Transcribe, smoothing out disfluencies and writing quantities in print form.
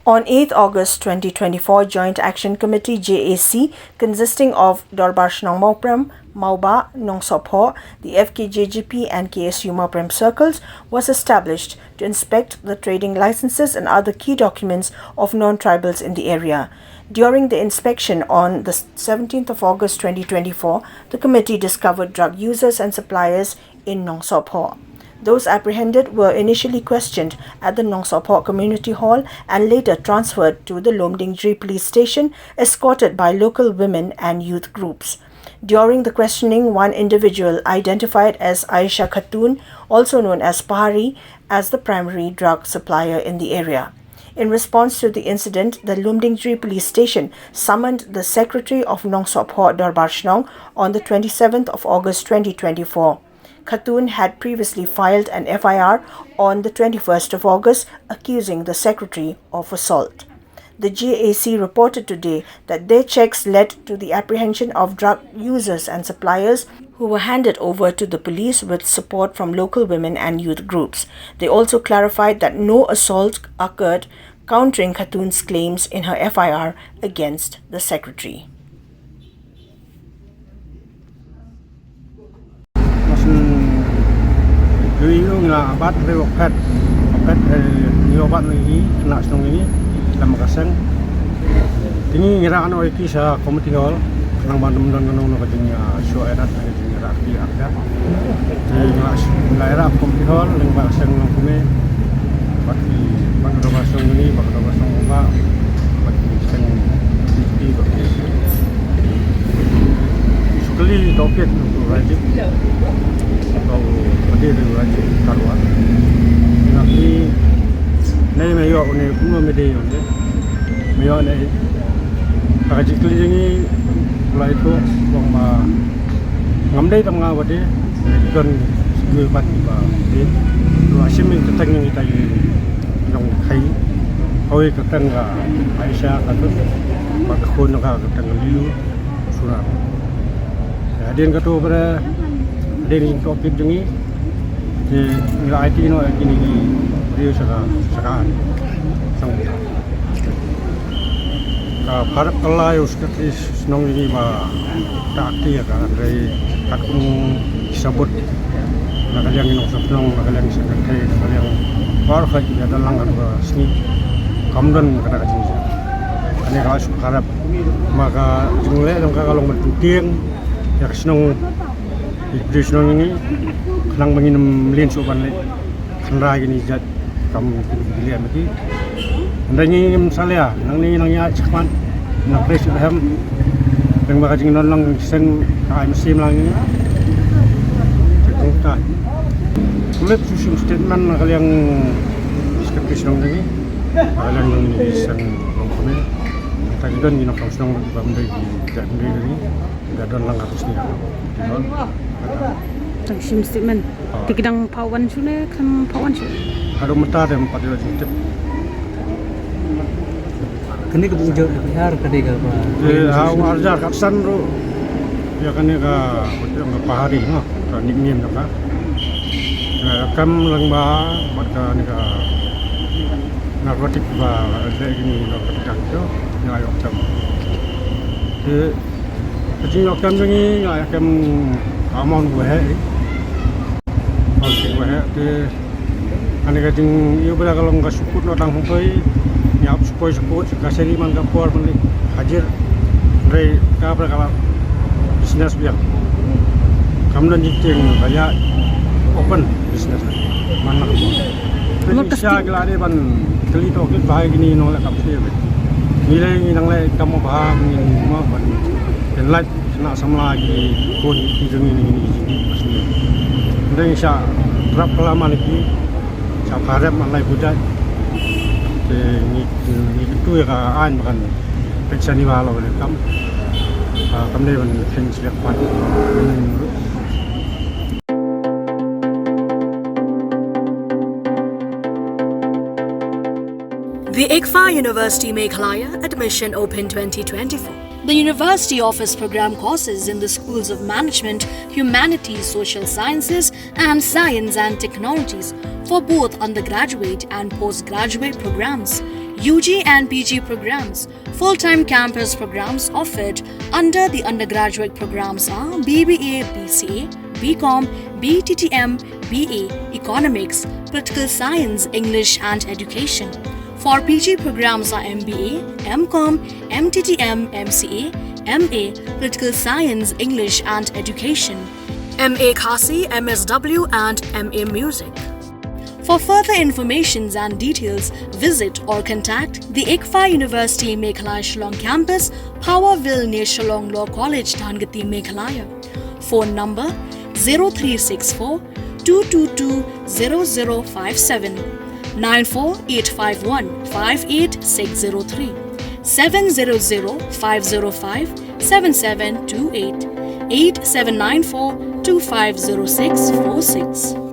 On 8 August 2024, Joint Action Committee JAC, consisting of Dorbar Shnong Mauprem, Mauba, Nong Sopho, the FKJGP and KSU Mauprem circles, was established to inspect the trading licenses and other key documents of non-tribals in the area. During the inspection on the 17th of August 2024, the committee discovered drug users and suppliers in Nong Sopho. Those apprehended were initially questioned at the Nong Sopho Community Hall and later transferred to the Lomdingri police station, escorted by local women and youth groups. During the questioning, one individual identified as Aisha Khatun, also known as Pahari, as the primary drug supplier in the area. In response to the incident, the Lumdingri police station summoned the secretary of Nong Sopho Dorbar Shnong on the 27th of August 2024. Khatun had previously filed an FIR on the 21st of August accusing the secretary of assault. The GAC reported today that their checks led to the apprehension of drug users and suppliers who were handed over to the police with support from local women and youth groups. They also clarified that no assault occurred, countering Khatun's claims in her FIR against the secretary. Yung abat rewok pet ni obat ni nak senong ini dalam kasang ini ngira ano iki sa community hall nang bandam dan ngono katanya show erat ni ngira di ada di daerah community hall nang kasang nang kume bagi bandam basong ini bandam basong oba bagi seng di sekali topik tu rajib atau ada lagi karuan. Tapi ni mayo ni puno mede onde. Mayo ni kaji kali ni mulai tu bang ma ngamdai tam nga wade don segi pat ba de lu asim ni tetang ni tai long khai hoi katang ga Aisyah katut ba khon ga katang lilu surat. Hadin katu pada dari topik ini di nilai IT no ini dia sekarang sangat harap kalau uskat senang ini bah tak aktif kan dari takung sabut nak yang ini senang nak yang sekarang nak yang baru saja ada langgan sini kamdan kata kacau ini kalau harap maka jumlah dong kalau bertuting ya senang di senang ini nang menginam lin soban le khandra gini jat kam bilian mati ndani misalnya nang ni nang ya chakman nang pres ham nang baka jing non lang sen kai mesim lang ini tekung ta kulit susun statement nak yang skeptis nang ni alang ni sen long kome ta gidan ni nak senang bamdai jat ni gadon lang kapus ni non Tangsim statement. Tikidang pawan sune kan pawan sune. Kalau mentah dan pada wajib. Kini kebujuk har kade ga ba. Arjar kapsan ro. Ya kani ga betul ga pahari no. Ka nickname ka. Kam lang ba pada ni ga narkotik ba ada gini no ka jo. Ya yo tam. Ke kecil kam ni ya kam amon gue ke ane kajing iyo bela kalau nggak syukur orang hongkoi nyap support kasih liman kapor beli hajar dari kapal kalau bisnis biar kamu dan jiting banyak open bisnis mana kapor bisa gelade ban kali tu kita bahaya gini nolak kapal nilai nang le kamu bahang ini semua ban dan light nak sama lagi pun hidung ini masih dan insya berapa lama lagi saya harap malai budaya ni itu ya kan bukan pensiun ni walau boleh kam ni kan pensiun kuat. The ICFA University Meghalaya Admission Open 2024. The university offers program courses in the schools of management, humanities, social sciences, and science and technologies for both undergraduate and postgraduate programs. UG and PG programs. Full-time campus programs offered under the undergraduate programs are BBA, BCA, BCom, BTTM, BA, Economics, Political Science, English and Education. For PG programs are MBA, MCom, MTTM, MCA, MA, Political Science, English and Education, MA Khasi, MSW and MA Music. For further information and details, visit or contact the ICFA University Meghalaya Shillong campus, Powerville near Shillong Law College, Dhangati, Meghalaya. Phone number 0364 222 0057 94851 58603 700 505 7728 8794 250646.